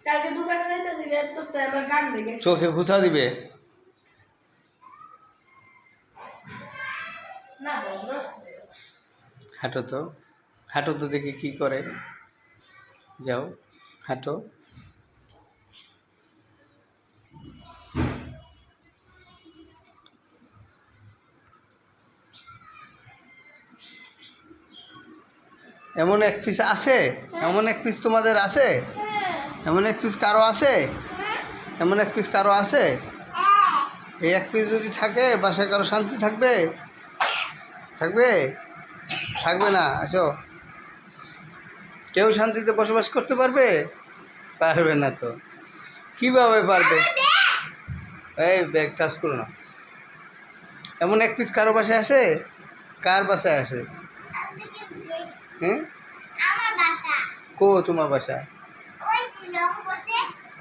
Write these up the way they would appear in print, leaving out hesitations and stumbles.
কালকে দোকানে যাইতেছি তো আমার গান লেগে চোখে ঘুষা দিবে না ভদ্র হাঁটো তো দেখি কি করে যাও হাঁটো এমন এক পিস আছে এমন এক পিস তোমাদের আছে এমন এক পিস কারো আছে এমন এক পিস কারো আছে এই এক পিস যদি থাকে বাসায় কারো শান্তি থাকবে থাকবে থাকবে না আসো কেউ শান্তিতে বসবাস করতে পারবে পারবে না তো কীভাবে পারবে এই ব্যাগ টাচ করো না এমন এক পিস কারো বাসায় আসে কার বাসায় আসে হ্যাঁ কো তোমার বাসা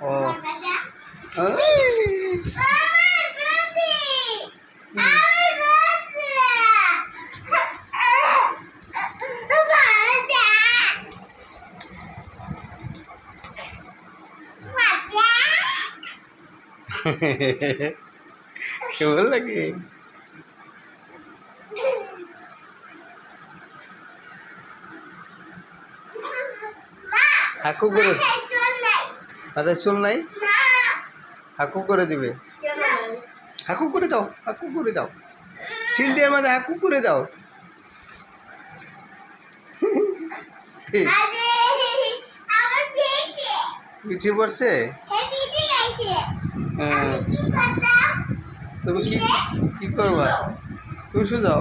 ও কেমন লাগে হাকু করে মাথায় চুল নাই হাকু করে দিবে হাকু করে দাও সিন্ধিয়ার মাঝে হাকু করে দাও পিছিয়ে পড়ছে তুমি কি করবা তুমি শুধু যাও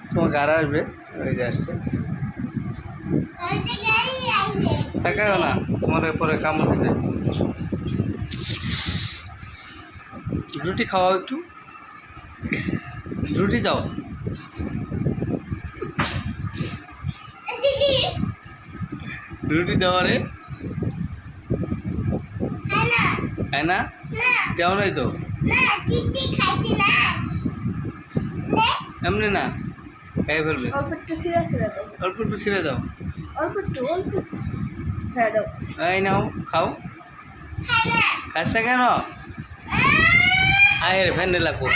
তোমার গাড়ি আসবে ওই যে আসছে তাকাও না তোমার পরে কামড় দিবে রুটি খাওয়াও একটু রুটি দাও রুটি দেওয়া রে হ্যাঁ না দেওয়া নাই তো এমনি না খাই ফেলবে অল্প একটু ছিঁড়ে দাও অল্প হ্যাঁ দাও এই নাও খাও খাস না কেন আয় রে ফ্যান্ডে লাগবো